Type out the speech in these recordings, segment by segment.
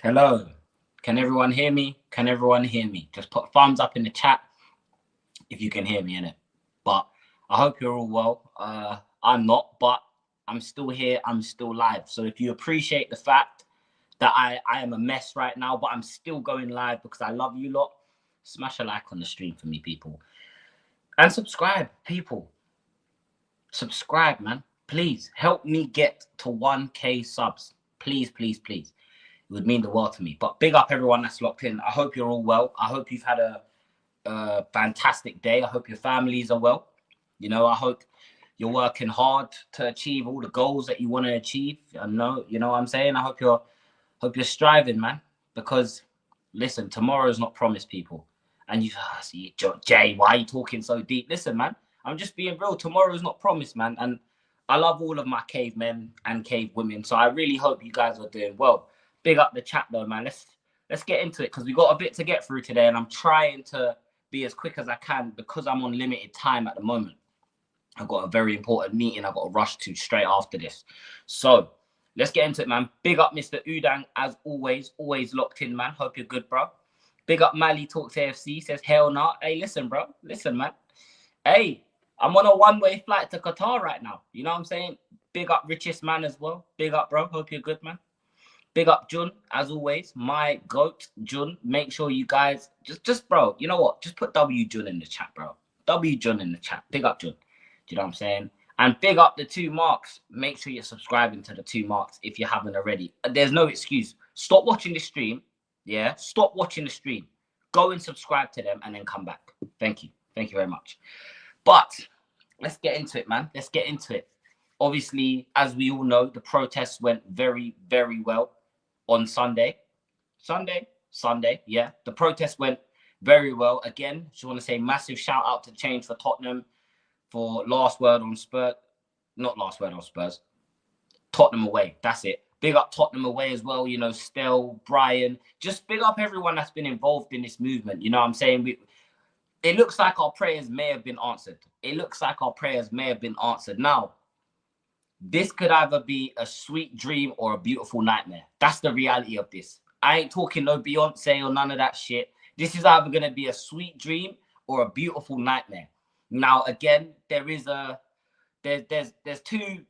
Hello. Can everyone hear me? Can everyone hear me? Just put thumbs up in the chat if you can hear me, innit? But I hope you're all well. I'm not, but I'm still here. I'm still live. So if you appreciate the fact that I am a mess right now, but I'm still going live because I love you lot, smash a like on the stream for me, people. And subscribe, people. Subscribe, man. Please help me get to 1K subs. Please, please, please. It would mean the world to me. But big up everyone that's locked in. I hope you're all well. I hope you've had a fantastic day. I hope your families are well. You know, I hope you're working hard to achieve all the goals that you want to achieve. I know, you know what I'm saying? I hope you're striving, man. Because listen, tomorrow is not promised, people. And you see, Jay, why are you talking so deep? Listen, man, I'm just being real. Tomorrow is not promised, man. And I love all of my cavemen and cave women. So I really hope you guys are doing well. Big up the chat though, man. Let's get into it because we got a bit to get through today, and I'm trying to be as quick as I can because I'm on limited time at the moment. I've got a very important meeting I've got to rush to straight after this. So let's get into it, man. Big up Mr. Udang, as always locked in, man. Hope you're good, bro. Big up Mali Talks AFC, says hell no. Hey, listen, bro. Listen, man. Hey, I'm on a one-way flight to Qatar right now. You know what I'm saying? Big up Richest Man as well. Big up, bro. Hope you're good, man. Big up Jun, as always, my goat, Jun. Make sure you guys just bro, you know what? Just put W Jun in the chat, bro. W Jun in the chat. Big up Jun. Do you know what I'm saying? And big up the 2 marks. Make sure you're subscribing to the 2 marks if you haven't already. There's no excuse. Stop watching the stream. Yeah, stop watching the stream. Go and subscribe to them and then come back. Thank you. Thank you very much. But let's get into it, man. Let's get into it. Obviously, as we all know, the protests went very, very well on Sunday. Sunday, yeah. The protest went very well. Again, just want to say massive shout out to Change for Tottenham for last word on Spurs. Not last word on Spurs. Tottenham away. That's it. Big up Tottenham away as well. You know, Stell, Brian. Just big up everyone that's been involved in this movement. You know what I'm saying? It looks like our prayers may have been answered. It looks like our prayers may have been answered. Now, this could either be a sweet dream or a beautiful nightmare. That's the reality of this. I ain't talking no Beyonce or none of that shit. This is either going to be a sweet dream or a beautiful nightmare. Now, again, there's 2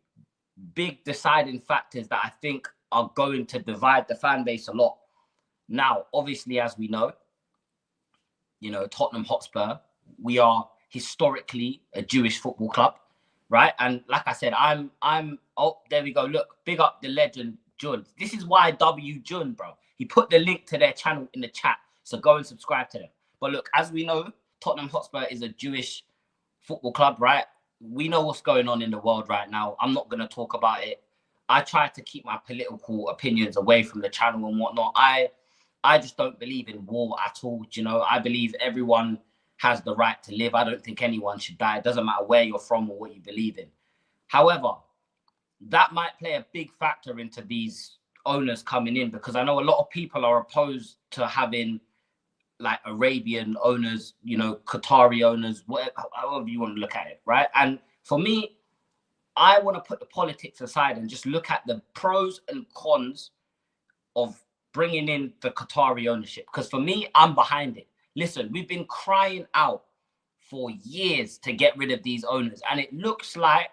big deciding factors that I think are going to divide the fan base a lot. Now, obviously, as we know, you know, Tottenham Hotspur, we are historically a Jewish football club. Right. And like I said, oh, there we go. Look, big up the legend, Jun. This is why W Jun, bro. He put the link to their channel in the chat. So go and subscribe to them. But look, as we know, Tottenham Hotspur is a Jewish football club, right? We know what's going on in the world right now. I'm not going to talk about it. I try to keep my political opinions away from the channel and whatnot. I just don't believe in war at all. You know, I believe everyone has the right to live. I don't think anyone should die. It doesn't matter where you're from or what you believe in. However, that might play a big factor into these owners coming in because I know a lot of people are opposed to having like Arabian owners, you know, Qatari owners, whatever, however you want to look at it, right? And for me, I want to put the politics aside and just look at the pros and cons of bringing in the Qatari ownership. Because for me, I'm behind it. Listen, we've been crying out for years to get rid of these owners. And it looks like,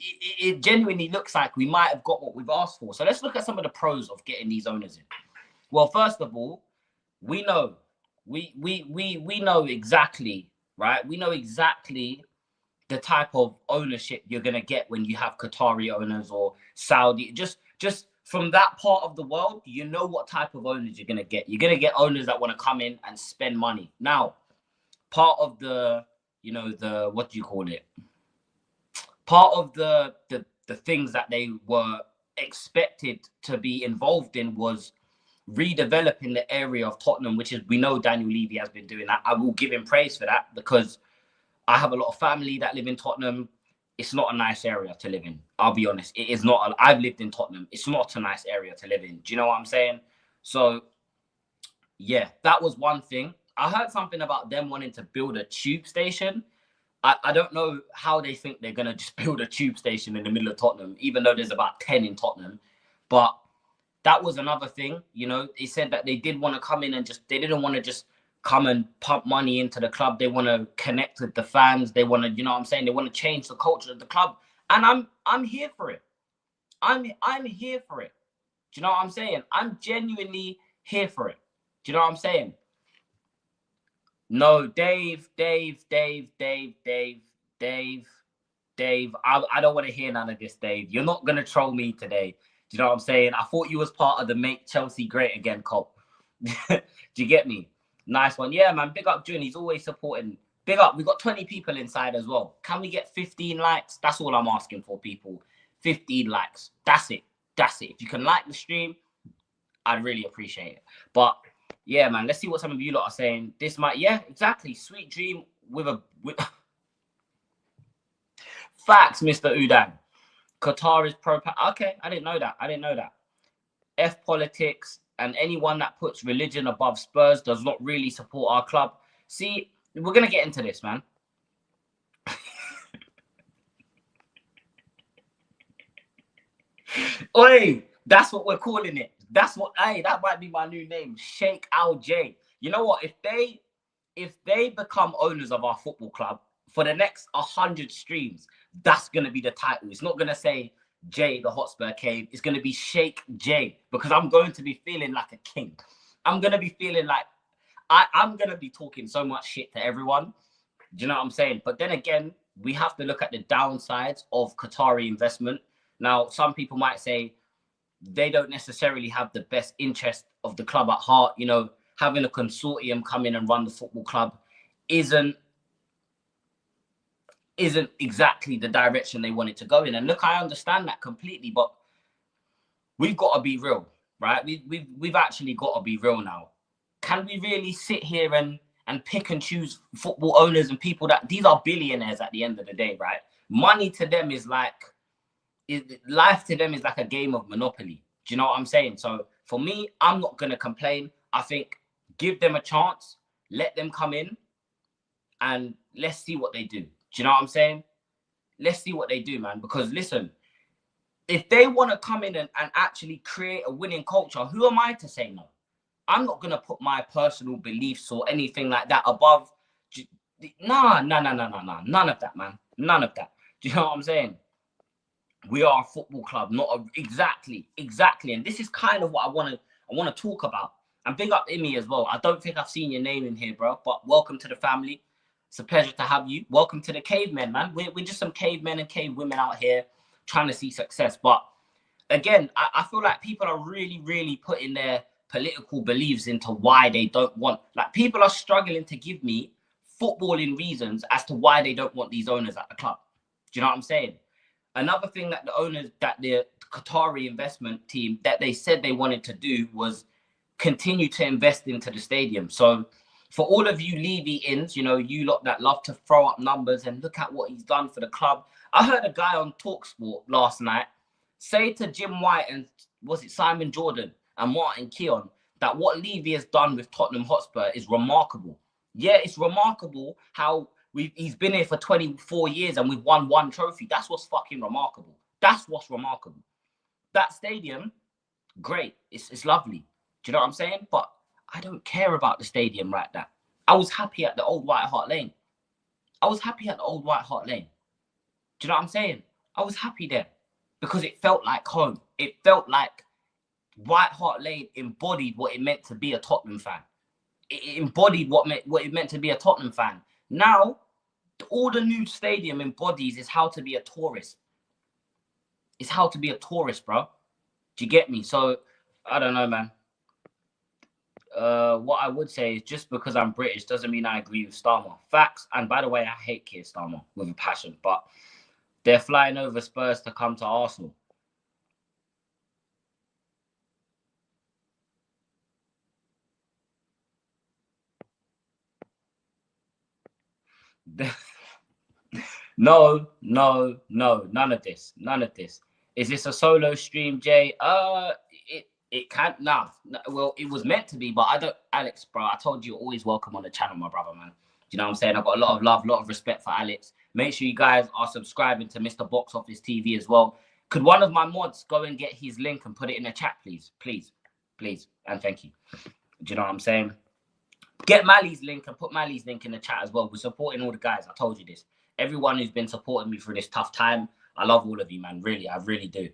it genuinely looks like we might have got what we've asked for. So let's look at some of the pros of getting these owners in. Well, first of all, we know, we know exactly, right? We know exactly the type of ownership you're going to get when you have Qatari owners or Saudi. Just from that part of the world, you know what type of owners you're going to get. You're going to get owners that want to come in and spend money. Now, part of the, you know, the, what do you call it? Part of the things that they were expected to be involved in was redeveloping the area of Tottenham, which is, we know Daniel Levy has been doing that. I will give him praise for that because I have a lot of family that live in Tottenham. It's not a nice area to live in. I'll be honest. It is not. I've lived in Tottenham. It's not a nice area to live in. Do you know what I'm saying? So, yeah, that was one thing. I heard something about them wanting to build a tube station. I don't know how they think they're going to just build a tube station in the middle of Tottenham, even though there's about 10 in Tottenham. But that was another thing. You know, they said that they did want to come in and they didn't want to just come and pump money into the club. They want to connect with the fans. They want to, you know what I'm saying? They want to change the culture of the club. And I'm here for it. I'm here for it. Do you know what I'm saying? I'm genuinely here for it. Do you know what I'm saying? No, Dave, I don't want to hear none of this, Dave. You're not going to troll me today. Do you know what I'm saying? I thought you was part of the Make Chelsea Great Again cult. Do you get me? Nice one. Yeah, man. Big up June. He's always supporting. Big up. We got 20 people inside as well. Can we get 15 likes? That's all I'm asking for, people. 15 likes. That's it. That's it. If you can like the stream, I'd really appreciate it. But yeah, man, let's see what some of you lot are saying. This might, yeah, exactly. Sweet dream with facts, Mr. Udan. Qatar is pro. Okay, I didn't know that. I didn't know that. F politics and anyone that puts religion above Spurs does not really support our club. See, we're gonna get into this, man. Oi, that's what we're calling it. That's what. Hey, that might be my new name, Sheikh Al J. You know what? If they become owners of our football club for the next 100 streams, that's gonna be the title. It's not gonna say J the Hotspur Cave. It's gonna be Sheikh J, because I'm going to be feeling like a king. I'm gonna be feeling like I'm gonna be talking so much shit to everyone. Do you know what I'm saying? But then again, we have to look at the downsides of Qatari investment. Now, some people might say they don't necessarily have the best interest of the club at heart. You know, having a consortium come in and run the football club isn't exactly the direction they wanted to go in. And look, I understand that completely, but we've got to be real, right? We've actually got to be real now. Can we really sit here and pick and choose football owners and people that these are billionaires at the end of the day, right? Money to them is like, life to them is like a game of Monopoly. Do you know what I'm saying? So for me, I'm not going to complain. I think give them a chance, let them come in, and let's see what they do. Do you know what I'm saying? Let's see what they do, man. Because listen, if they want to come in and actually create a winning culture, who am I to say no? I'm not going to put my personal beliefs or anything like that above. Nah. None of that, man. None of that. Do you know what I'm saying? We are a football club, not a, exactly. And this is kind of what I want to talk about. And big up Imi as well. I don't think I've seen your name in here, bro, but welcome to the family. It's a pleasure to have you. Welcome to the cavemen, man. We're just some cavemen and cave women out here trying to see success. But again, I feel like people are really, really putting their political beliefs into why they don't want, like, people are struggling to give me footballing reasons as to why they don't want these owners at the club. Do you know what I'm saying? Another thing that the owners, that the Qatari investment team, that they said they wanted to do was continue to invest into the stadium. So for all of you Levy-ins, you know, you lot that love to throw up numbers and look at what he's done for the club. I heard a guy on TalkSport last night say to Jim White and, was it Simon Jordan and Martin Keown, that what Levy has done with Tottenham Hotspur is remarkable. Yeah, it's remarkable how he's been here for 24 years and we've won one trophy. That's what's fucking remarkable. That's what's remarkable. That stadium, great. It's lovely. Do you know what I'm saying? But I don't care about the stadium right now. I was happy at the old White Hart Lane. Do you know what I'm saying? I was happy there because it felt like home. It felt like White Hart Lane embodied what it meant to be a Tottenham fan. It embodied what it meant to be a Tottenham fan. Now, all the new stadium embodies is how to be a tourist. It's how to be a tourist, bro. Do you get me? So, I don't know, man. What I would say is just because I'm British doesn't mean I agree with Starmer. Facts. And by the way, I hate Keir Starmer with a passion, but they're flying over Spurs to come to Arsenal. No, none of this. Is this a solo stream, Jay? It can't. Nah. Well, it was meant to be, but I don't. Alex, bro, I told you, always welcome on the channel, my brother, man. Do you know what I'm saying? I've got a lot of love, a lot of respect for Alex. Make sure you guys are subscribing to Mr. Box Office TV as well. Could one of my mods go and get his link and put it in the chat, please? Please, please, and thank you. Do you know what I'm saying? Get Mali's link and put Mali's link in the chat as well. We're supporting all the guys. I told you this. Everyone who's been supporting me through this tough time, I love all of you, man. Really, I really do.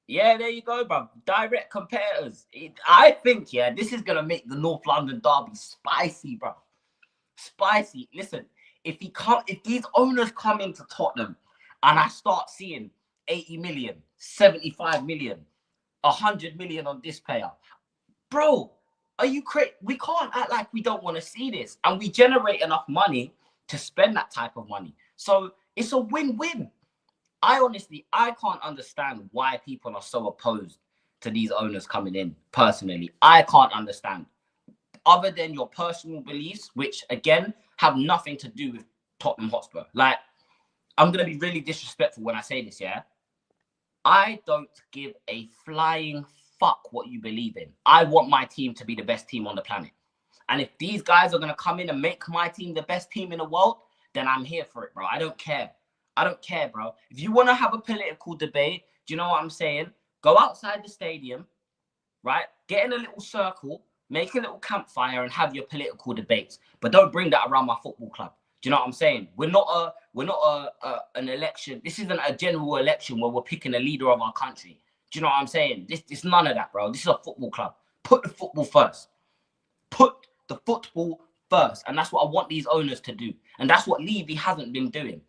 Yeah, there you go, bro. Direct competitors. I think, yeah, this is going to make the North London derby spicy, bro. Spicy. Listen, if these owners come into Tottenham and I start seeing 80 million, 75 million, 100 million on this player, bro, are you crazy? We can't act like we don't want to see this. And we generate enough money to spend that type of money. So it's a win-win. I can't understand why people are so opposed to these owners coming in. Personally, I can't understand. Other than your personal beliefs, which again have nothing to do with Tottenham Hotspur. Like, I'm gonna be really disrespectful when I say this, yeah. I don't give a flying fuck what you believe in. I want my team to be the best team on the planet. And if these guys are gonna come in and make my team the best team in the world, then I'm here for it, bro. I don't care. I don't care, bro. If you want to have a political debate, do you know what I'm saying? Go outside the stadium, right? Get in a little circle, make a little campfire and have your political debates. But don't bring that around my football club. Do you know what I'm saying? We're not an election. This isn't a general election where we're picking a leader of our country. Do you know what I'm saying? This none of that, bro. This is a football club. Put the football first. Put the football first. And that's what I want these owners to do. And that's what Levy hasn't been doing.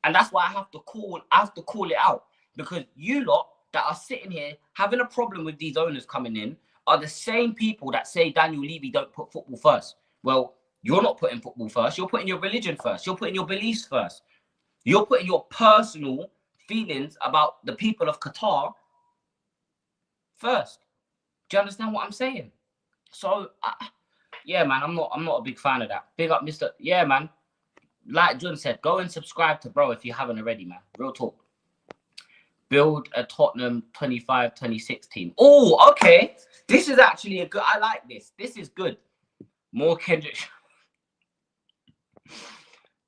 And that's why I have to call it out. Because you lot that are sitting here having a problem with these owners coming in are the same people that say Daniel Levy don't put football first. Well, you're not putting football first. You're putting your religion first. You're putting your beliefs first. You're putting your personal feelings about the people of Qatar first. Do you understand what I'm saying? So, yeah, man, I'm not a big fan of that. Big up, Mr. Yeah, man. Like John said, go and subscribe to bro if you haven't already, man. Real talk. Build a Tottenham 25-26 team. Oh, okay. This is actually a good. I like this. This is good. More Kendrick.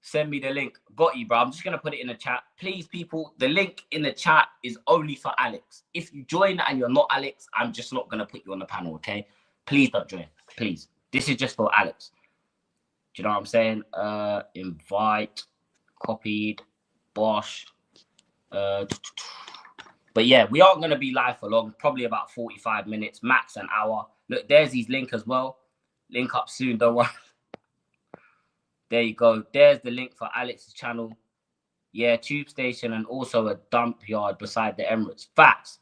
Send me the link. Got you, bro. I'm just going to put it in the chat. Please, people, the link in the chat is only for Alex. If you join and you're not Alex, I'm just not going to put you on the panel, okay? Please don't join. Please. This is just for Alex. Do you know what I'm saying? Invite, copied, Bosch. But yeah, we aren't going to be live for long. Probably about 45 minutes, max an hour. Look, there's his link as well. Link up soon, don't worry. There you go. There's the link for Alex's channel. Yeah, tube station and also a dump yard beside the Emirates. Facts.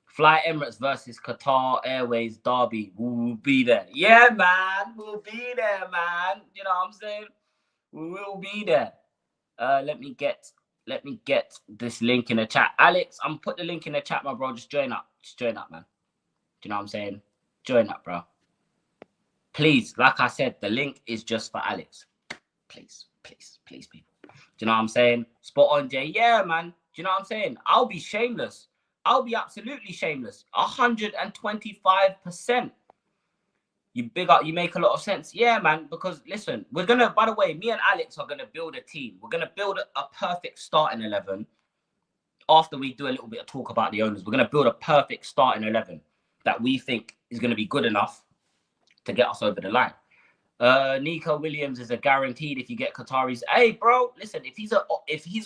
Fly Emirates versus Qatar Airways derby. We'll be there. Yeah, man. We'll be there, man. You know what I'm saying? We will be there. Let me get this link in the chat. Alex, I'm put the link in the chat, my bro. Just join up. Just join up, man. Do you know what I'm saying? Join up, bro. Please, like I said, the link is just for Alex. Please, please, please, people. Do you know what I'm saying? Spot on, Jay. Yeah, man. Do you know what I'm saying? I'll be shameless. I'll be absolutely shameless. 125%. You big up, you make a lot of sense. Yeah, man, because listen, we're going to, by the way, me and Alex are going to build a team. We're going to build a perfect starting 11 after we do a little bit of talk about the owners. We're going to build a perfect starting 11 that we think is going to be good enough to get us over the line. Nico Williams is a guaranteed if you get Qataris. Hey, bro, listen, if he's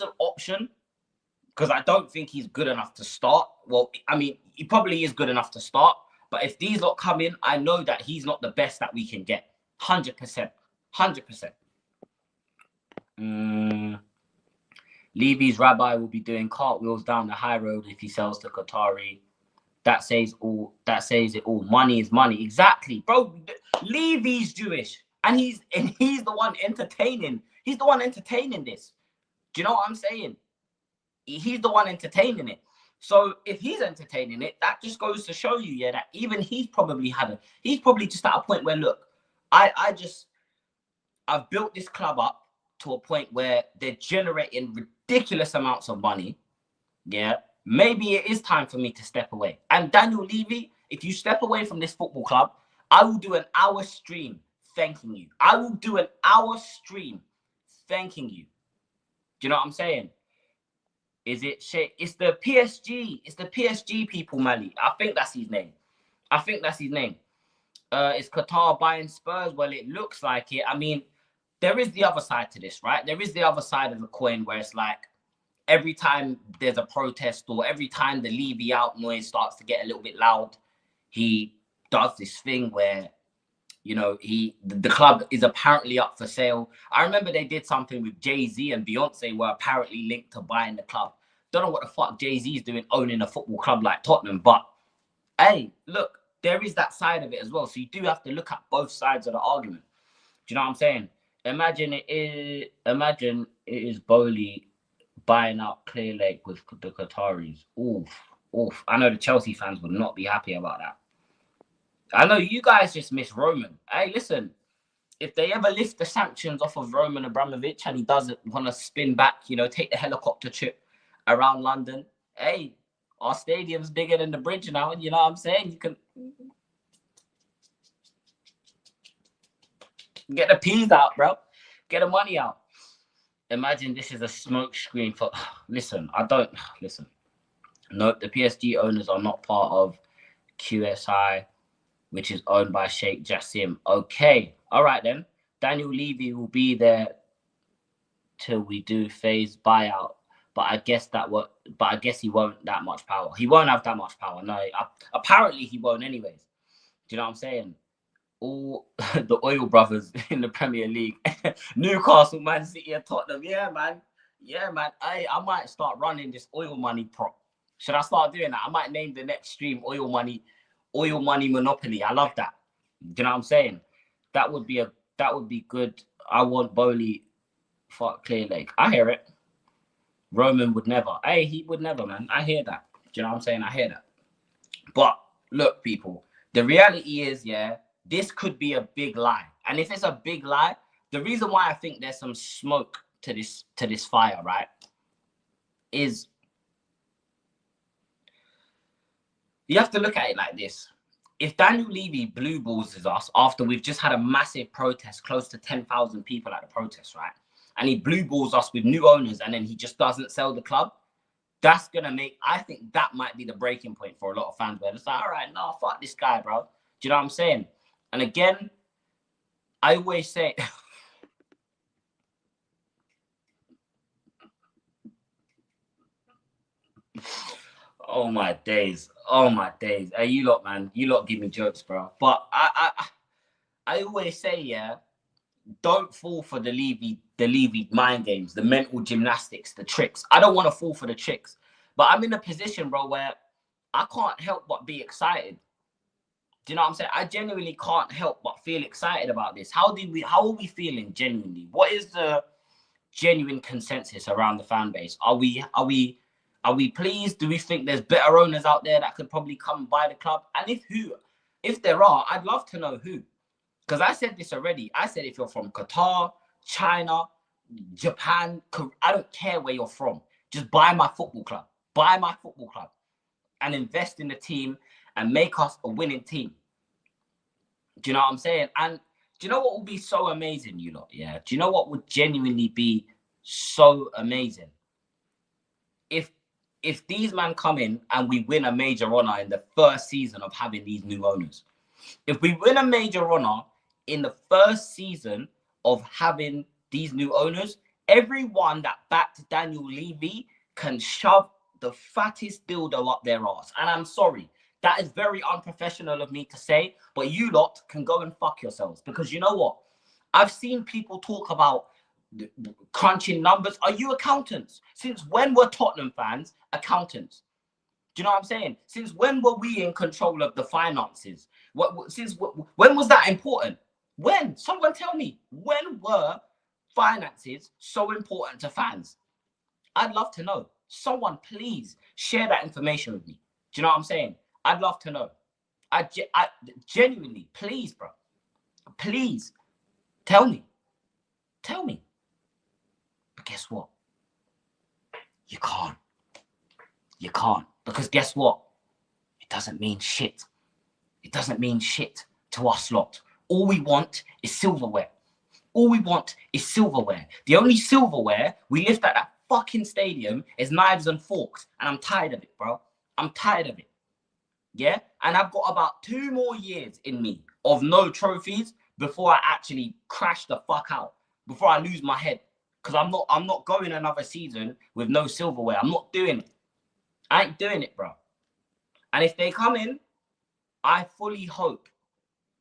an option, because I don't think he's good enough to start. Well, I mean, he probably is good enough to start. But if these lot come in, I know that he's not the best that we can get. 100%. 100%. Levy's rabbi will be doing cartwheels down the high road if he sells to Qatari. That says it all. Money is money. Exactly. Bro, Levy's Jewish. And he's the one entertaining. He's the one entertaining this. Do you know what I'm saying? He's the one entertaining it. So if he's entertaining it, that just goes to show you, yeah, that even he's probably just at a point where, look, I've built this club up to a point where they're generating ridiculous amounts of money. Yeah, maybe it is time for me to step away. And Daniel Levy, if you step away from this football club, I will do an hour stream thanking you. I will do an hour stream thanking you. Do you know what I'm saying? Is it Sheikh? It's the PSG. It's the PSG people, Mali. I think that's his name. Is Qatar buying Spurs? Well, it looks like it. I mean, there is the other side to this, right? There is the other side of the coin where it's like every time there's a protest or every time the Levy out noise starts to get a little bit loud, he does this thing where, you know, the club is apparently up for sale. I remember they did something with Jay-Z and Beyonce were apparently linked to buying the club. Don't know what the fuck Jay-Z is doing owning a football club like Tottenham, but hey, look, there is that side of it as well. So you do have to look at both sides of the argument. Do you know what I'm saying? Imagine it is Bowley buying out Clear Lake with the Qataris. Oof. I know the Chelsea fans would not be happy about that. I know you guys just miss Roman. Hey, listen, if they ever lift the sanctions off of Roman Abramovich and he doesn't want to spin back, you know, take the helicopter trip around London, hey, our stadium's bigger than the bridge now. You know what I'm saying? You can get the peas out, bro. Get the money out. Imagine this is a smoke screen for... Listen. No, the PSG owners are not part of QSI, which is owned by Sheikh Jassim. Okay. All right, then. Daniel Levy will be there till we do phase buyout. But I guess he won't that much power. He won't have that much power. No, apparently he won't anyways. Do you know what I'm saying? All the oil brothers in the Premier League, Newcastle, Man City, and Tottenham. Yeah, man. I might start running this oil money prop. Should I start doing that? I might name the next stream Oil Money Monopoly. I love that. Do you know what I'm saying? That would be good. I want Bowley for Clear Lake. I hear it. Roman would never. Hey, he would never, man. I hear that. Do you know what I'm saying? I hear that. But look, people, the reality is, yeah, this could be a big lie. And if it's a big lie, the reason why I think there's some smoke to this fire, right, is you have to look at it like this. If Daniel Levy blue balls us after we've just had a massive protest, close to 10,000 people at the protest, right? And he blue balls us with new owners and then he just doesn't sell the club, that's going to make, I think that might be the breaking point for a lot of fans where it's like, all right, no, fuck this guy, bro. Do you know what I'm saying? And again, I always say, oh my days. Hey, you lot, man, you lot give me jokes, bro. But I always say, yeah, don't fall for the Levy mind games, the mental gymnastics, the tricks. I don't want to fall for the tricks, but I'm in a position, bro, where I can't help but be excited. Do you know what I'm saying? I genuinely can't help but feel excited about this. How are we feeling genuinely? What is the genuine consensus around the fan base? Are we pleased? Do we think there's better owners out there that could probably come and buy the club? And if there are, I'd love to know who. Because I said this already. I said if you're from Qatar, China, Japan, I don't care where you're from. Just buy my football club. Buy my football club. And invest in the team and make us a winning team. Do you know what I'm saying? And do you know what would be so amazing, you lot? Yeah. Do you know what would genuinely be so amazing? If these men come in and we win a major honor in the first season of having these new owners. If we win a major honor in the first season of having these new owners, everyone that backed Daniel Levy can shove the fattest dildo up their ass. And I'm sorry, that is very unprofessional of me to say, but you lot can go and fuck yourselves. Because you know what? I've seen people talk about crunching numbers. Are you accountants? Since when were Tottenham fans accountants? Do you know what I'm saying? Since when were we in control of the finances? When was that important? When? Someone tell me. When were finances so important to fans? I'd love to know. Someone please share that information with me. Do you know what I'm saying? I'd love to know. I genuinely, please, bro. Please tell me. Tell me. But guess what? You can't. You can't. Because guess what? It doesn't mean shit. It doesn't mean shit to us lot. All we want is silverware. All we want is silverware. The only silverware we lift at that fucking stadium is knives and forks, and I'm tired of it, bro. I'm tired of it. Yeah, and I've got about 2 more years in me of no trophies before I actually crash the fuck out, before I lose my head. Because I'm not going another season with no silverware. I'm not doing it. I ain't doing it, bro. And if they come in, I fully hope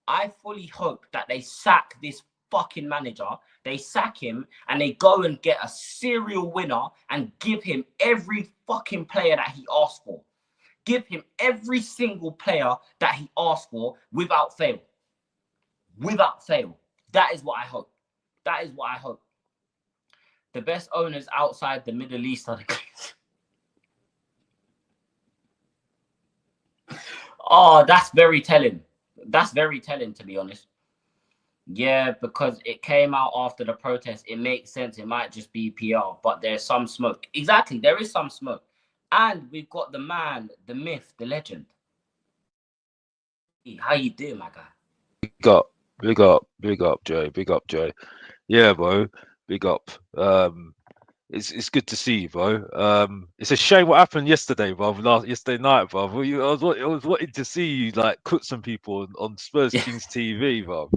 that they sack this fucking manager. They sack him and they go and get a serial winner and give him every fucking player that he asked for. Give him every single player that he asked for without fail. Without fail. That is what I hope. That is what I hope. The best owners outside the Middle East are the Oh, that's very telling. That's very telling, to be honest. Yeah, because it came out after the protest. It makes sense. It might just be PR, but there's some smoke. Exactly, there is some smoke. And we've got the man, the myth, the legend. How you doing, my guy? Big up, Jay. Big up, Jay. Yeah, bro. Big up. It's good to see you, bro. It's a shame what happened yesterday, bro. Yesterday night, bro. I was wanting to see you like cook some people on Spurs Kings TV, bro.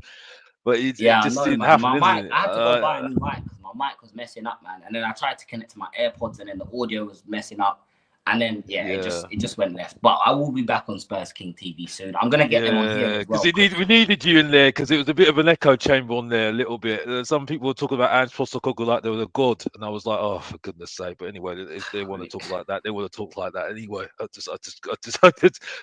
But it I just know, didn't man. happen, My isn't mic, it? I had to go buy a new mic because my mic was messing up, man. And then I tried to connect to my AirPods, and then the audio was messing up. And then it just went left. But I will be back on Spurs King TV soon. I'm gonna get them on here as well. Because we needed you in there because it was a bit of an echo chamber on there a little bit. Some people were talking about Ange Postecoglou like they were a god, and I was like, oh, for goodness sake. But anyway, if they want to talk like that, they want to talk like that anyway. I just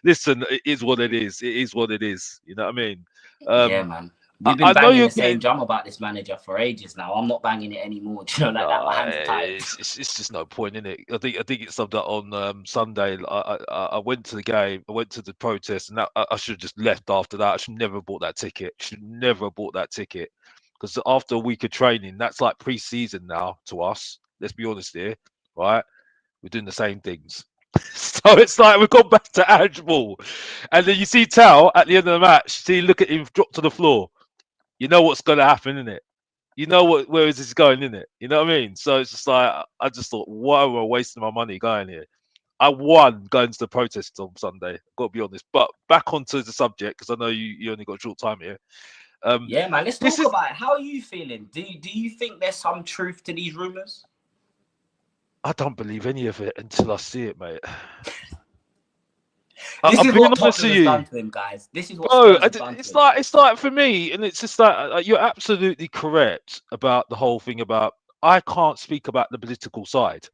listen. It is what it is. It is what it is. You know what I mean? Yeah, man. We've been banging the same drum about this manager for ages now. I'm not banging it anymore. Do you know, like that? My hands are tired. It's just no point in it. I think it summed up on Sunday. I went to the game. I went to the protest, and I should have just left after that. I should never have bought that ticket. Should never have bought that ticket because after a week of training, that's like pre-season now to us. Let's be honest here, right? We're doing the same things. So it's like we've gone back to Ange Ball, and then you see Tal at the end of the match. See, look at him drop to the floor. You know what's going to happen, isn't it? You know where is this going, in it? You know what I mean? So it's just like I just thought, why am I wasting my money going here? I won going to the protest on Sunday. I've got to be honest. But back onto the subject because I know you only got a short time here. Yeah, man. Let's talk about it. How are you feeling? Do you think there's some truth to these rumors? I don't believe any of it until I see it, mate. This is what Tottenham has done to him, guys. This is what Spurs has done to him. It's like for me, and it's just like you're absolutely correct about the whole thing about I can't speak about the political side.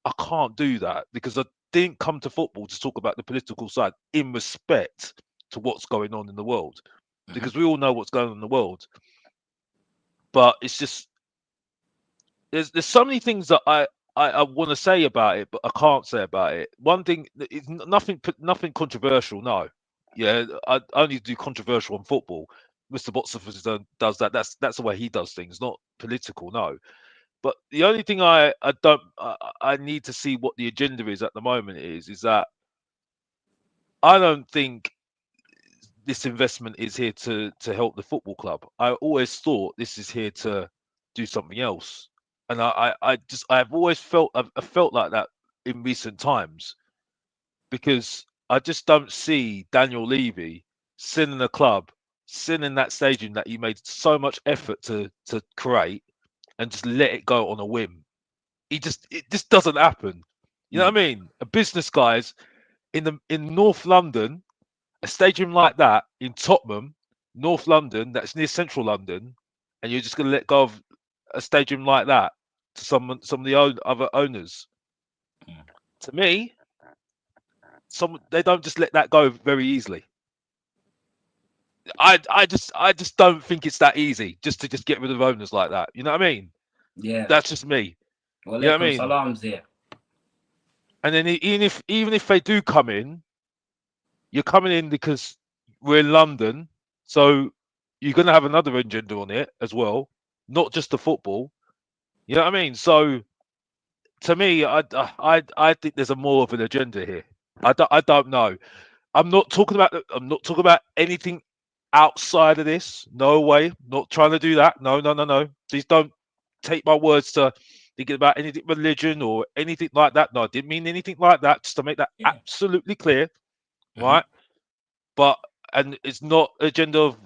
I can't do that because I didn't come to football to talk about the political side in respect to what's going on in the world, because we all know what's going on in the world. But it's just there's so many things that I want to say about it, but I can't say about it. One thing is nothing controversial. No, yeah, I only do controversial on football. Mr. Botsford does that. That's the way he does things, not political. No, but the only thing I need to see what the agenda is at the moment is that I don't think this investment is here to help the football club. I always thought this is here to do something else. And I've always felt like that in recent times because I just don't see Daniel Levy sitting in a club, sitting in that stadium that he made so much effort to create and just let it go on a whim. It just doesn't happen. You know what I mean? A business guys in North London, a stadium like that in Tottenham, North London, that's near Central London, and you're just going to let go of a stadium like that to some of the other owners. To me, they don't just let that go very easily. I just don't think it's that easy just to get rid of owners like that. You know what I mean? Yeah, that's just me. Well, you know what I mean? Salam's here. And then even if they do come in, you're coming in because we're in London, so you're going to have another agenda on it as well, not just the football. You know what I mean? So to me, I think there's a more of an agenda here. I don't know. I'm not talking about anything outside of this. No way. Not trying to do that. No. Please don't take my words to thinking about anything religion or anything like that. No, I didn't mean anything like that. Just to make that Yeah. absolutely clear, Mhm. right? But and it's not agenda of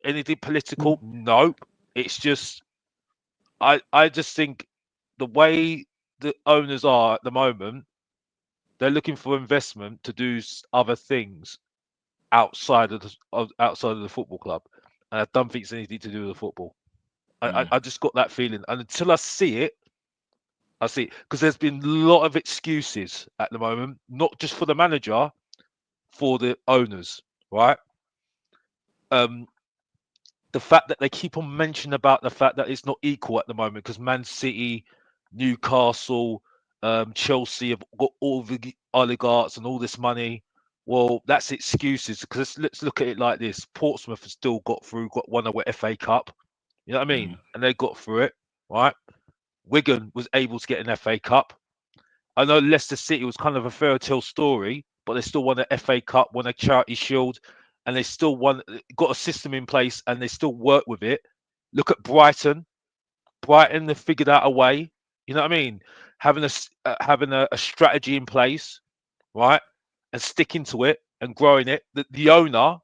anything political. Nope. It's just I just think the way the owners are at the moment, they're looking for investment to do other things outside of outside of the football club, and I don't think it's anything to do with the football. I just got that feeling, and until I see it, because there's been a lot of excuses at the moment, not just for the manager, for the owners, right? Um, the fact that they keep on mentioning about the fact that it's not equal at the moment because Man City, Newcastle, Chelsea have got all the oligarchs and all this money. Well, that's excuses because let's look at it like this: Portsmouth has still got won a FA Cup. You know what I mean? Mhm. And they got through it, right? Wigan was able to get an FA Cup. I know Leicester City was kind of a fairy tale story, but they still won an FA Cup, won a Charity Shield, and they still got a system in place, and they still work with it. Look at Brighton. Brighton, they figured out a way. You know what I mean? Having a strategy in place, right, and sticking to it and growing it. The owner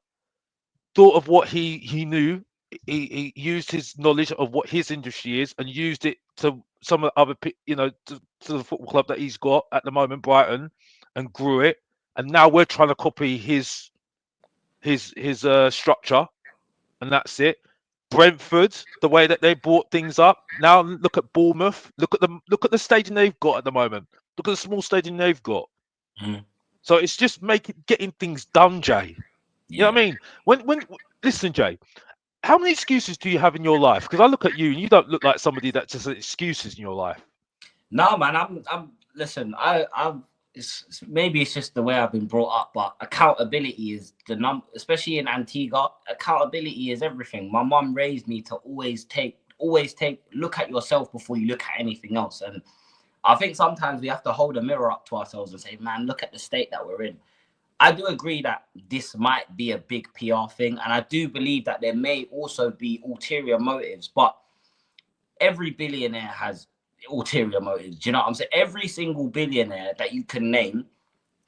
thought of what he knew. He used his knowledge of what his industry is and used it to some of the other, to the football club that he's got at the moment, Brighton, and grew it. And now we're trying to copy his structure, and that's it. Brentford, the way that they brought things up. Now look at Bournemouth. Look at the stadium they've got at the moment. Look at the small stadium they've got. Mhm. So it's just getting things done, Jay. You know what Yeah. I mean? When listen, Jay, how many excuses do you have in your life? Because I look at you and you don't look like somebody that just has excuses in your life. No, man. Listen. Maybe it's just the way I've been brought up, but accountability is the especially in Antigua. Accountability is everything. My mum raised me to look at yourself before you look at anything else. And I think sometimes we have to hold a mirror up to ourselves and say, man, look at the state that we're in. I do agree that this might be a big PR thing, and I do believe that there may also be ulterior motives, but every billionaire has ulterior motives. Do you know what I'm saying? Every single billionaire that you can name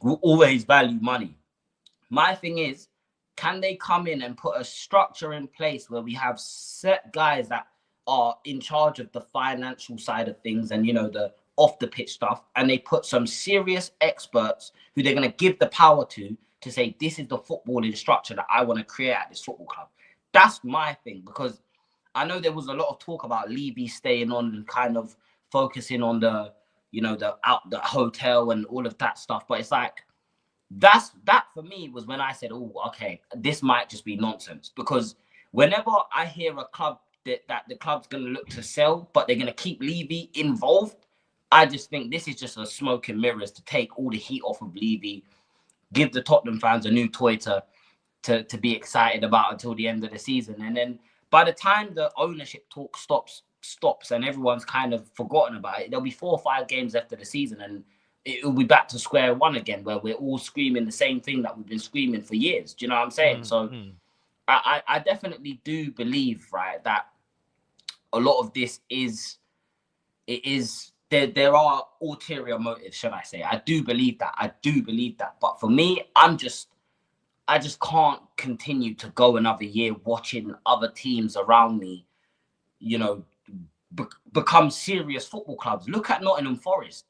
will always value money. My thing is, can they come in and put a structure in place where we have set guys that are in charge of the financial side of things and, the off the pitch stuff, and they put some serious experts who they're going to give the power to say, this is the footballing structure that I want to create at this football club. That's my thing, because I know there was a lot of talk about Levy staying on and kind of focusing on the hotel and all of that stuff. But it's like, that for me was when I said, oh, okay, this might just be nonsense. Because whenever I hear a club that the club's going to look to sell, but they're going to keep Levy involved, I just think this is just a smoke and mirrors to take all the heat off of Levy, give the Tottenham fans a new toy to be excited about until the end of the season. And then by the time the ownership talk stops and everyone's kind of forgotten about it, there'll be 4 or 5 games after the season, and it will be back to square one again, where we're all screaming the same thing that we've been screaming for years. Do you know what I'm saying? So I definitely do believe, right, that a lot of this there are ulterior motives, should I say. I do believe that. But for me, I just can't continue to go another year watching other teams around me, you know, become serious football clubs. Look at Nottingham Forest.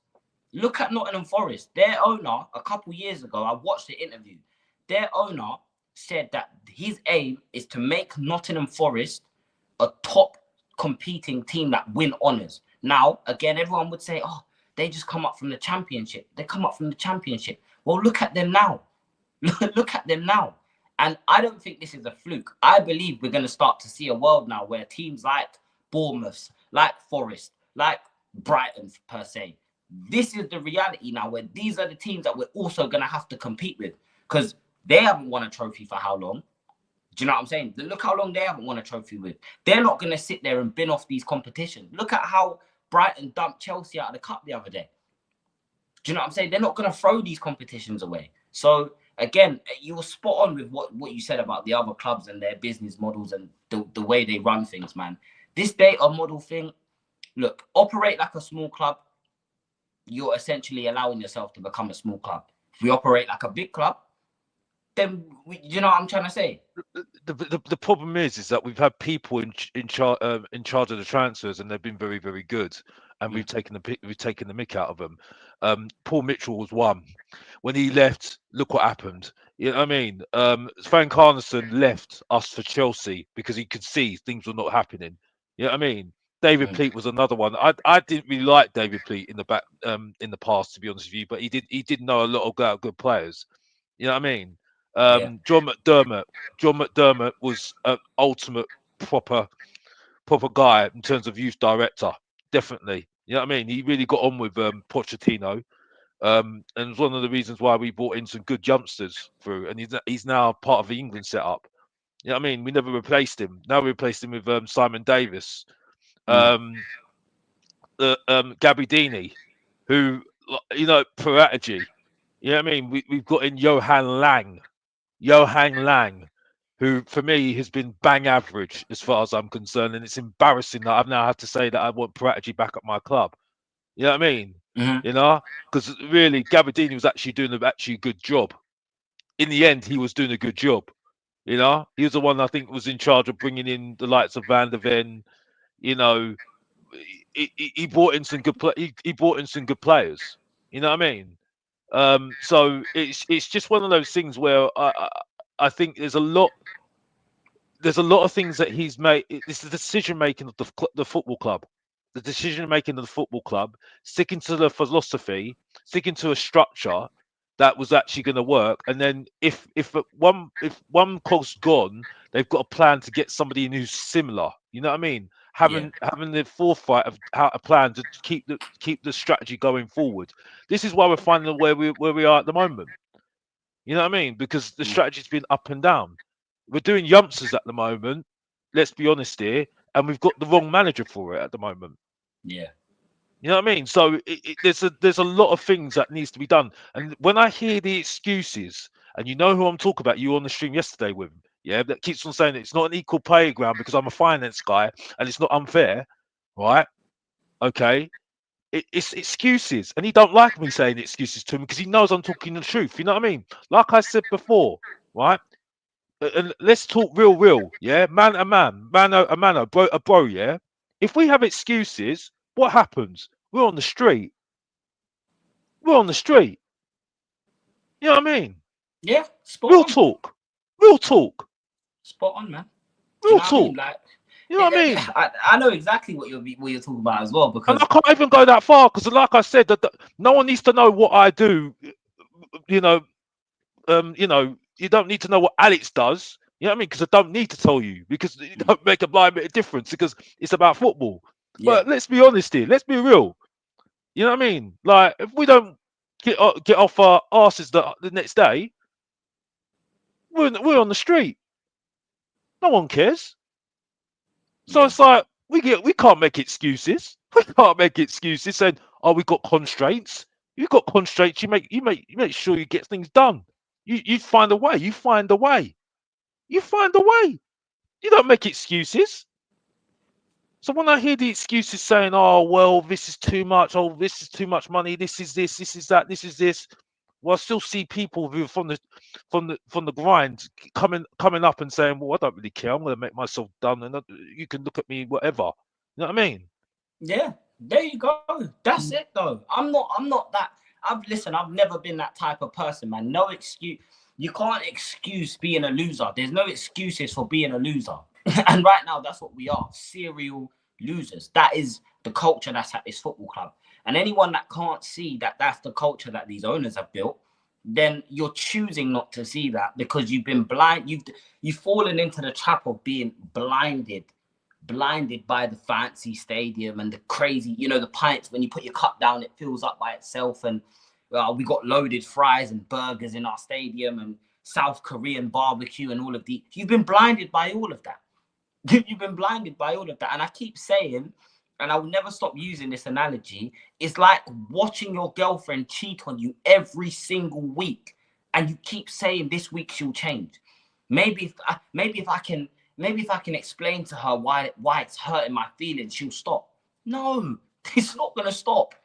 Look at Nottingham Forest. Their owner, a couple years ago, I watched the interview. Their owner said that his aim is to make Nottingham Forest a top competing team that win honours. Now, again, everyone would say, oh, they just come up from the championship. They come up from the championship. Well, look at them now. Look at them now. And I don't think this is a fluke. I believe we're going to start to see a world now where teams like Bournemouth, like Forest, like Brighton per se, this is the reality now, where these are the teams that we're also going to have to compete with, because they haven't won a trophy for how long? Do you know what I'm saying? Look how long they haven't won a trophy with. They're not going to sit there and bin off these competitions. Look at how Brighton dumped Chelsea out of the cup the other day. Do you know what I'm saying? They're not going to throw these competitions away. So again, you were spot on with what you said about the other clubs and their business models and the way they run things, man. This data model thing, look, operate like a small club, you're essentially allowing yourself to become a small club. If we operate like a big club, then you know what I'm trying to say? The problem is that we've had people in charge of the transfers, and they've been very, very good, and we've taken the mick out of them. Paul Mitchell was one. When he left, look what happened. You know what I mean? Frank Arneson left us for Chelsea because he could see things were not happening. You know what I mean? David Pleat was another one. I didn't really like David Pleat in the past, to be honest with you, but he did know a lot of good players. You know what I mean? John McDermott was an ultimate proper guy in terms of youth director, definitely. You know what I mean? He really got on with Pochettino, and it's one of the reasons why we brought in some good youngsters through, and he's now part of the England setup. You know what I mean? We never replaced him. Now we replaced him with Simon Davis, Gabbiadini, who, you know, Paratici. You know what I mean? We've got in Johan Lang, who for me has been bang average as far as I'm concerned, and it's embarrassing that I've now had to say that I want Paratici back at my club. You know what I mean? You know, because really Gabbiadini was actually doing a good job. In the end, he was doing a good job. You know, he was the one I think was in charge of bringing in the likes of Van der Ven. You know, he brought in some good he brought in some good players. You know what I mean? So it's just one of those things where I think there's a lot of things that he's made. It's the decision making of the football club, the decision making of the football club, sticking to the philosophy, sticking to a structure that was actually going to work. And then if one cog's gone, they've got a plan to get somebody in who's similar. You know what I mean? Having the foresight of how a plan to keep the strategy going forward. This is why we're finding where we are at the moment. You know what I mean? Because the strategy's been up and down. We're doing youngsters at the moment. Let's be honest here, and we've got the wrong manager for it at the moment. Yeah. You know what I mean? So there's a lot of things that needs to be done. And when I hear the excuses, and you know who I'm talking about, you were on the stream yesterday with him, yeah, that keeps on saying it's not an equal playground because I'm a finance guy and it's not unfair, right? Okay. It's excuses, and he don't like me saying excuses to him because he knows I'm talking the truth. You know what I mean? Like I said before, right? And let's talk real, yeah. Man to man, a bro, yeah. If we have excuses, what happens? We're on the street. We're on the street. You know what I mean? Yeah, Real talk. Spot on, man. Do Real you know what I mean? talk. Like, You know what I mean? I know exactly what you're talking about as well, And because I can't even go that far because, like I said, that no one needs to know what I do. You know, you don't need to know what Alex does. You know what I mean? Because I don't need to tell you because it don't make a blind bit of difference because it's about football. But let's be honest here. Let's be real. You know what I mean? Like, if we don't get off our asses the next day, we're on the street. No one cares. So it's like we can't make excuses. We can't make excuses saying, "Oh, we got constraints." You've got constraints. You make sure you get things done. You find a way. You find a way. You find a way. You don't make excuses. So when I hear the excuses saying, "Oh, well, this is too much. Oh, this is too much money. This is this. This is that. This is this," well, I still see people who from the grind coming up and saying, "Well, I don't really care. I'm going to make myself done, and you can look at me, whatever." You know what I mean? yeah, there you go. That's it, though. I'm not that. I've never been that type of person, man. No excuse. You can't excuse being a loser. There's no excuses for being a loser. And right now, that's what we are, serial losers. That is the culture that's at this football club. And anyone that can't see that that's the culture that these owners have built, then you're choosing not to see that because you've been blind. You've fallen into the trap of being blinded by the fancy stadium and the crazy, the pints. When you put your cup down, it fills up by itself. And we got loaded fries and burgers in our stadium and South Korean barbecue and all of the. You've been blinded by all of that. You've been blinded by all of that. And I keep saying, and I will never stop using this analogy, it's like watching your girlfriend cheat on you every single week. And you keep saying this week she'll change. Maybe if I can explain to her why it's hurting my feelings, she'll stop. No, it's not going to stop.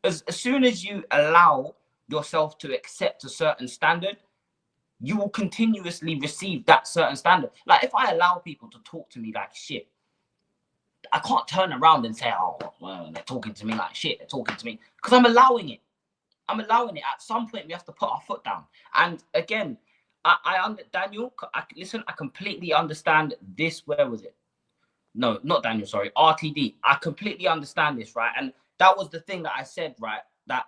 As soon as you allow yourself to accept a certain standard, you will continuously receive that certain standard. Like if I allow people to talk to me like shit, I can't turn around and say, oh, well, they're talking to me like shit. They're talking to me because I'm allowing it. I'm allowing it. At some point, we have to put our foot down. And again, Daniel, listen, I completely understand this. Where was it? No, not Daniel, sorry, RTD. I completely understand this, right? And that was the thing that I said, right? That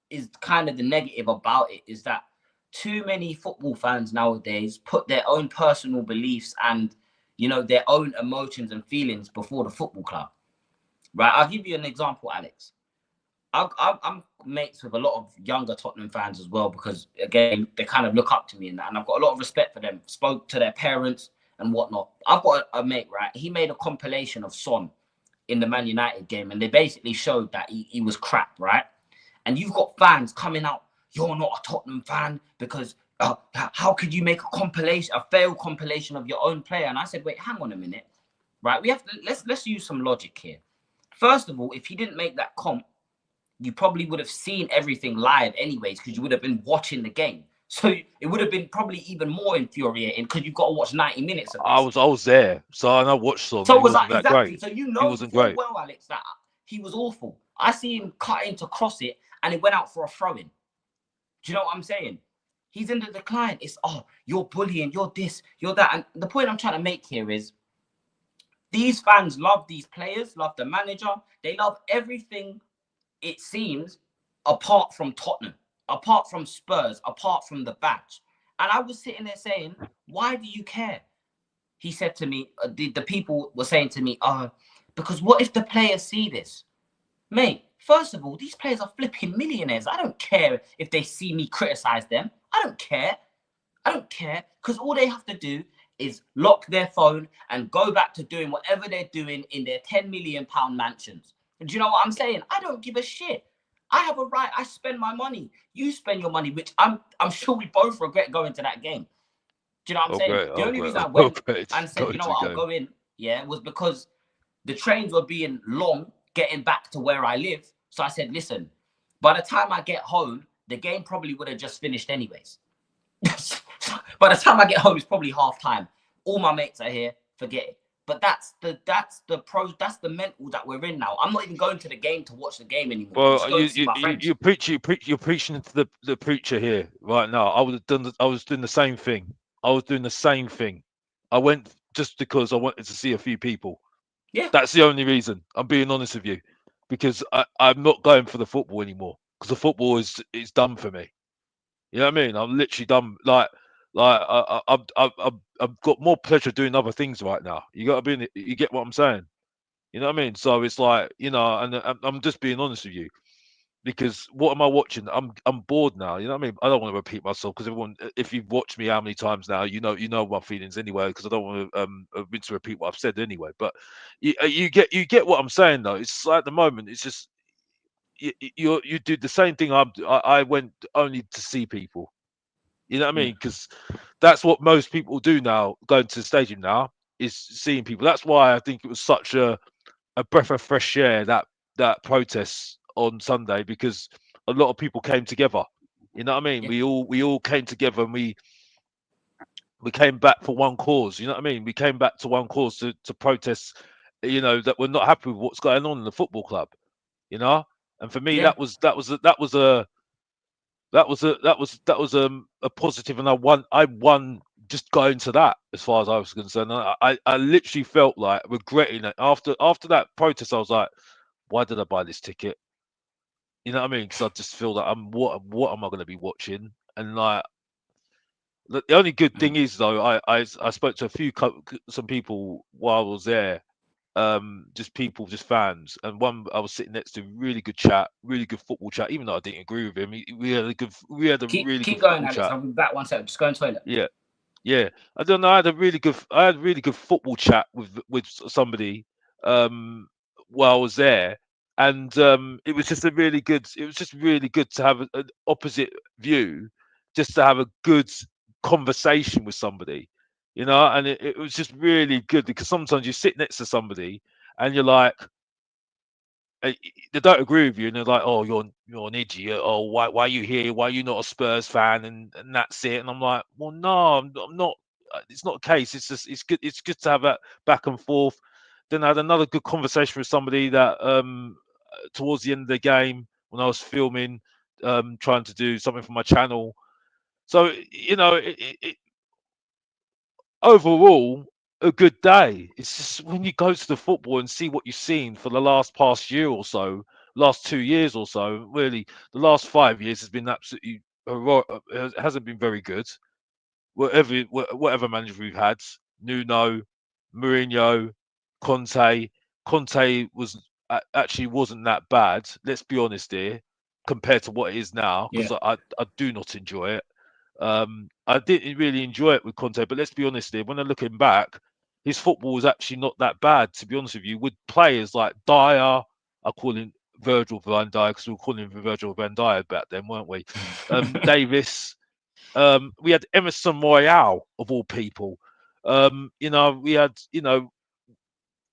is kind of the negative about it, is that too many football fans nowadays put their own personal beliefs and, you know, their own emotions and feelings before the football club, right? I'll give you an example, Alex. I'm mates with a lot of younger Tottenham fans as well because, again, they kind of look up to me in that, and I've got a lot of respect for them. Spoke to their parents and whatnot. I've got a mate, right? He made a compilation of Son in the Man United game, and they basically showed that he was crap, right? And you've got fans coming out, you're not a Tottenham fan because how could you make a failed compilation of your own player? And I said, wait, hang on a minute, right? We have to let's use some logic here. First of all, if he didn't make that comp, you probably would have seen everything live anyways because you would have been watching the game. So it would have been probably even more infuriating because you've got to watch 90 minutes of this. I was there, so I watched Son. So He it was wasn't like, that exactly. great. So you He know wasn't full great. well, Alex, that he was awful. I see him cutting to cross it and it went out for a throw-in. Do you know what I'm saying? He's in the decline. It's, oh, you're bullying, you're this, you're that. And the point I'm trying to make here is these fans love these players, love the manager. They love everything, it seems, apart from Tottenham, apart from Spurs, apart from the badge. And I was sitting there saying, why do you care? He said to me, the people were saying to me, because what if the players see this? Mate, first of all, these players are flipping millionaires. I don't care if they see me criticize them. I don't care. I don't care because all they have to do is lock their phone and go back to doing whatever they're doing in their £10 million mansions. Do you know what I'm saying? I don't give a shit. I have a right. I spend my money. You spend your money, which I'm sure we both regret going to that game. Do you know what I'm saying? The only reason I went and said, you know what, I'll go in, yeah, was because the trains were being long getting back to where I live. So I said, listen, by the time I get home, the game probably would have just finished anyways. By the time I get home, it's probably half time. All my mates are here. Forget it. But that's the mental that we're in now. I'm not even going to the game to watch the game anymore. Well, you're preaching to the preacher here right now. I was doing the same thing. I went just because I wanted to see a few people. Yeah. That's the only reason. I'm being honest with you, because I'm not going for the football anymore because the football is done for me. You know what I mean? I'm literally done. I've got more pleasure doing other things right now. You get what I'm saying? You know what I mean? So it's like, you know, and I'm just being honest with you, because what am I watching? I'm bored now. You know what I mean? I don't want to repeat myself because everyone, if you've watched me how many times now, you know my feelings anyway. Because I don't want to repeat what I've said anyway. But you get what I'm saying though. It's like at the moment, it's just you do the same thing. I went only to see people. You know what I mean? Because that's what most people do now. Going to the stadium now is seeing people. That's why I think it was such a breath of fresh air, that protest on Sunday, because a lot of people came together. You know what I mean? Yeah. We all came together, and we came back for one cause. You know what I mean? We came back to one cause to protest. You know, that we're not happy with what's going on in the football club. You know, and for me, Yeah. that was a positive, and I won just going to that, as far as I was concerned. I literally felt like regretting it after that protest. I was like, why did I buy this ticket? You know what I mean? Because I just feel that what am I going to be watching? And like, the only good thing is though, I spoke to some people while I was there, just fans, and one I was sitting next to, really good chat, really good football chat. Even though I didn't agree with him, we had a really Keep good going, football Alex. chat. I'll be back 1 second. Just go in the toilet. Yeah. I don't know. I had really good football chat with somebody while I was there, and it was just really good to have an opposite view, just to have a good conversation with somebody, you know. And it was just really good, because sometimes you sit next to somebody and you're like, they don't agree with you, and they're like, "Oh, you're an idiot. Oh, why are you here? Why are you not a Spurs fan?" And that's it. And I'm like, "Well, no, I'm not. It's not the case. It's just it's good to have that back and forth." Then I had another good conversation with somebody that towards the end of the game when I was filming, trying to do something for my channel. So overall, a good day. It's just when you go to the football and see what you've seen for the past year or so, last 2 years or so, really, the last 5 years has been absolutely it hasn't been very good. Whatever manager we've had, Nuno, Mourinho, Conte. Conte actually wasn't that bad. Let's be honest here, compared to what it is now, because Yeah. I do not enjoy it. I didn't really enjoy it with Conte, but let's be honest here. When I'm looking back, his football was actually not that bad, to be honest with you. With players like Dyer, I call him Virgil van Dijk because we were calling him Virgil van Dijk back then, weren't we? Davis. We had Emerson Royale of all people. We had,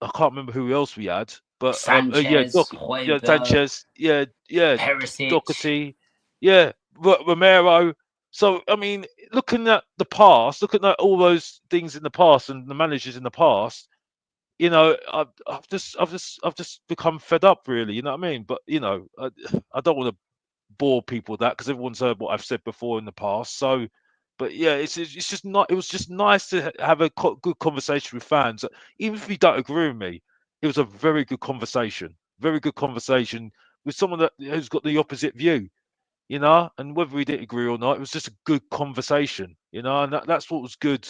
I can't remember who else we had, but Sanchez, yeah, Højbjerg, Sanchez, Perisic. Doherty, yeah, Romero. So I mean, looking at the past, looking at all those things in the past and the managers in the past, I've just become fed up, really. You know what I mean? But I don't want to bore people with that because everyone's heard what I've said before in the past. So, but yeah, it's just not. It was just nice to have a good conversation with fans, even if you don't agree with me. It was a very good conversation, with someone who's got the opposite view, and whether we didn't agree or not, it was just a good conversation, and that's what was good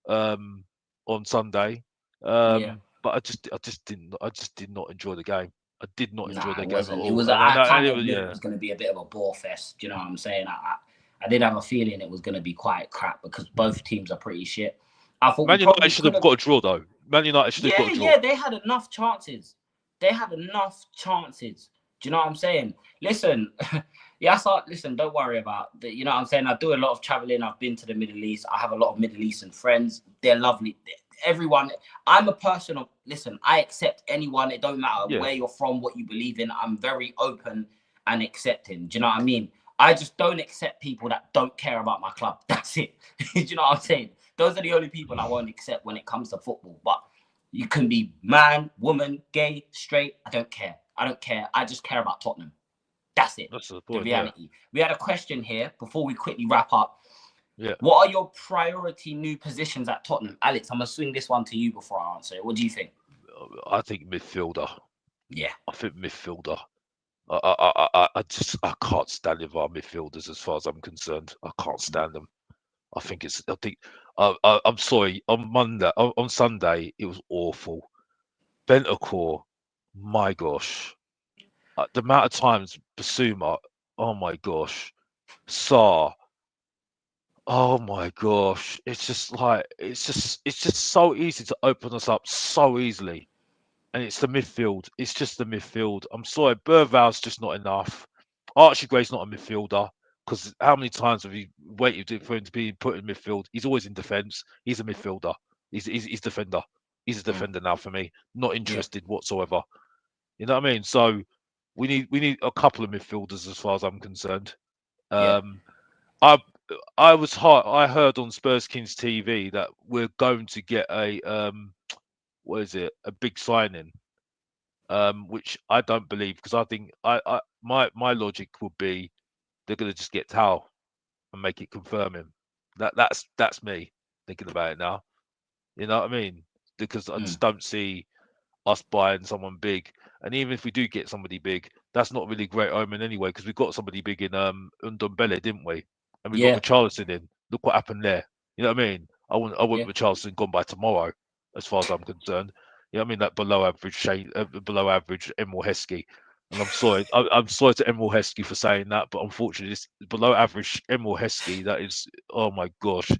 um, on Sunday. Yeah. But I just did not enjoy the game. I did not enjoy Nah, the it game at wasn't. It all, was. and I kind it of was, knew it yeah. was going to be a bit of a bore fest. Do you know what I'm saying? I did have a feeling it was going to be quite crap because both teams are pretty shit. I thought we Man United probably should could have have. got a draw though. Man United should have got Yeah, a draw. yeah, they had enough chances. They had enough chances. Do you know what I'm saying? Listen, yeah, listen, don't worry about the, you know what I'm saying? I do a lot of traveling. I've been to the Middle East. I have a lot of Middle Eastern friends. They're lovely. Everyone, I'm a person of, listen, I accept anyone. It don't matter Yeah, where you're from, what you believe in. I'm very open and accepting. Do you know what I mean? I just don't accept people that don't care about my club. That's it. Do you know what I'm saying? Those are the only people I won't accept when it comes to football. But you can be man, woman, gay, straight. I don't care. I don't care. I just care about Tottenham. That's it. that's the The point. Yeah, reality. We had a question here before we quickly wrap up. yeah. What are your priority new positions at Tottenham? Alex, I'm going to swing this one to you before I answer it. What do you think? I think midfielder. Yeah. I think midfielder. I can't stand with our midfielders as far as I'm concerned. I can't stand them. I think I'm sorry. On Sunday, it was awful. Bentancur, my gosh, the amount of times Basuma, oh my gosh, Sarr, oh my gosh, it's just like it's just so easy to open us up so easily, and it's the midfield. It's just the midfield. I'm sorry, Berval's just not enough. Archie Gray's not a midfielder because how many times have you waited for him to be put in midfield? He's always in defence. He's a midfielder. He's defender. He's a defender now for me. Not Yeah. interested whatsoever. You know what I mean? So we need a couple of midfielders as far as I'm concerned. Yeah. Um, I I heard on Spurs Kings TV that we're going to get a what is it? A big signing. Which I don't believe because I think my logic would be they're gonna just get Tao and make it confirm him. That's me thinking about it now. You know what I mean? Because I Mm. just don't see us buying someone big. And even if we do get somebody big, that's not really great omen anyway, because we got somebody big in Ndombele, didn't we? And we got Yeah. Richarlison in. Look what happened there. You know what I mean? I want Yeah. Richarlison gone by tomorrow, as far as I'm concerned. You know what I mean? That below average Emil Heskey. And I'm sorry to Emil Heskey for saying that, but unfortunately, this below average Emil Heskey, that is, oh my gosh.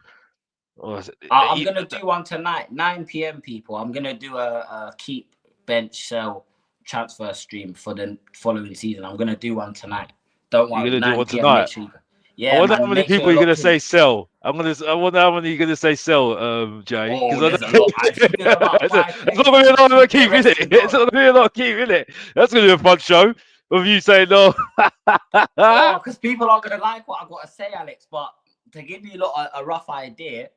Oh, I'm going to do one tonight, 9 p.m. people. I'm going to do a keep, bench, sell transfer stream for the following season. I'm going to do one tonight. Don't you're worry, gonna do 9 one p.m. Make tonight. sure you. Yeah, I wonder how man. many Make sure people you're you're gonna locked in. say sell. I wonder how many you're gonna say sell, Jay. Oh, Because there's a lot. I think there's about that's 5K. not gonna be a lot of The keep, is rest it? to It's go. not gonna be a lot of keep, is it? That's gonna be a fun show of you saying no. Oh, because people aren't gonna like what I got to say, Alex. But to give you lot a rough idea,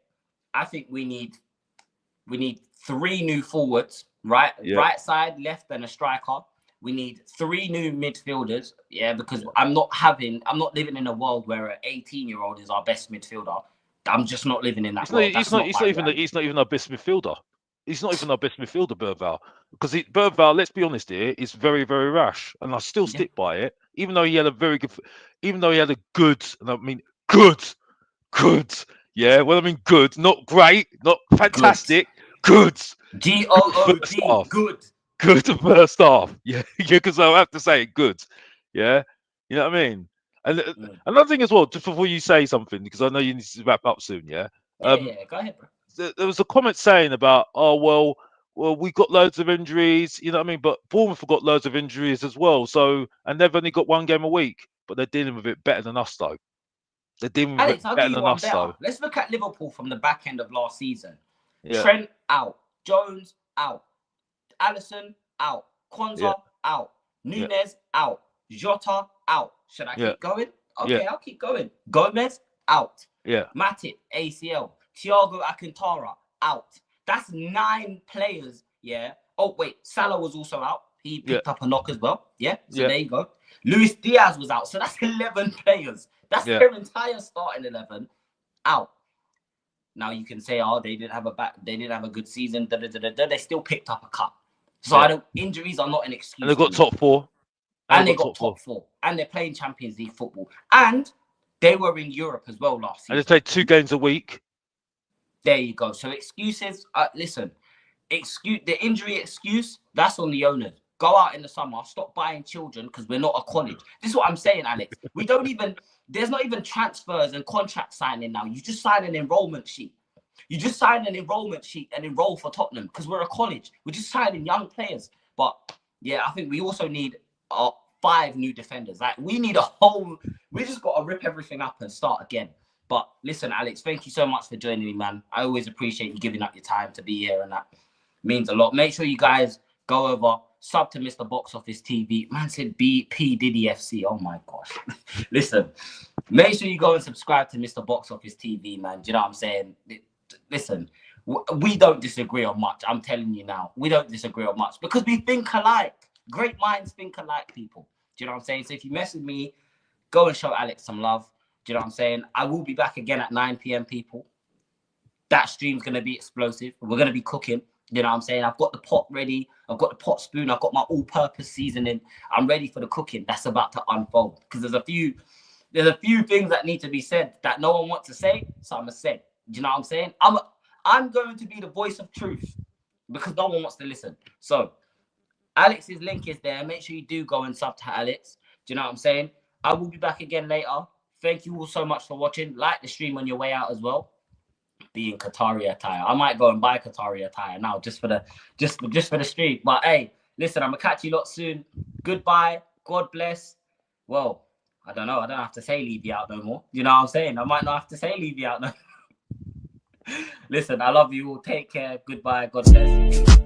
I think we need 3 new forwards, right? Yeah. Right side, left, and a striker. We need 3 new midfielders, yeah, because I'm not living in a world where an 18-year-old is our best midfielder. I'm just not living in that world. That's not my reality. He's not even our best midfielder. He's not even our best midfielder, Bergvall. Because Bergvall, let's be honest here, is very, very rash, and I still stick by it. Even though he had a very good, even though he had a good, and I mean good, yeah. Well, I mean good, not great, not fantastic, good. First Good. half. Good. Good first half. Yeah, because I have to say it good. Yeah, you know what I mean. And another thing as well, just before you say something, because I know you need to wrap up soon. Yeah. Yeah. Go ahead, bro. There was a comment saying about, oh well, we got loads of injuries. You know what I mean? But Bournemouth have got loads of injuries as well. So and they've only got 1 game a week, but they're dealing with it better than us, though. They're dealing with Alex, it I'll better give you than one us, better. though. Let's look at Liverpool from the back end of last season. Yeah. Trent out, Jones out, Alisson out, Konza out, Nunes out, Jota out. Should I keep going? Okay, I'll keep going. Gomez out. Yeah. Matip ACL. Thiago Alcantara out. That's 9 players. Yeah. Oh wait, Salah was also out. He picked up a knock as well. Yeah. So there you go. Luis Diaz was out. So that's 11 players. That's their entire starting 11 out. Now you can say, oh, they didn't have a good season. They still picked up a cup. So injuries are not an excuse. And they got top 4. And they got top 4. And they're playing Champions League football. And they were in Europe as well last season. And they play 2 games a week. There you go. So excuses, listen, the injury excuse, that's on the owners. Go out in the summer, stop buying children because we're not a college. This is what I'm saying, Alex. There's not even transfers and contract signing now. You just sign an enrollment sheet. You just sign an enrollment sheet and enroll for Tottenham because we're a college. We're just signing young players. But yeah, I think we also need 5 new defenders. Like we just got to rip everything up and start again. But listen, Alex, thank you so much for joining me, man. I always appreciate you giving up your time to be here, and that means a lot. Make sure you guys go over, sub to Mr. Box Office TV. Man said P Diddy FC. Oh my gosh. Listen, make sure you go and subscribe to Mr. Box Office TV, man. Do you know what I'm saying? Listen, we don't disagree on much. I'm telling you now, we don't disagree on much because we think alike. Great minds think alike, people. Do you know what I'm saying? So if you mess with me, go and show Alex some love. Do you know what I'm saying? I will be back again at 9 p.m, people. That stream's going to be explosive. We're going to be cooking. You know what I'm saying? I've got the pot ready. I've got the pot spoon. I've got my all-purpose seasoning. I'm ready for the cooking that's about to unfold. Because there's a few things that need to be said that no one wants to say, so I'm going to say. Do you know what I'm saying? I'm going to be the voice of truth because no one wants to listen. So Alex's link is there. Make sure you do go and sub to Alex. Do you know what I'm saying? I will be back again later. Thank you all so much for watching. Like the stream on your way out as well. Be in Qatari attire. I might go and buy Qatari attire now just for the stream. But hey, listen, I'm gonna catch you lot soon. Goodbye. God bless. Well, I don't know. I don't have to say leave you out no more. You know what I'm saying? I might not have to say leave you out no more. Listen, I love you all. Take care. Goodbye. God bless.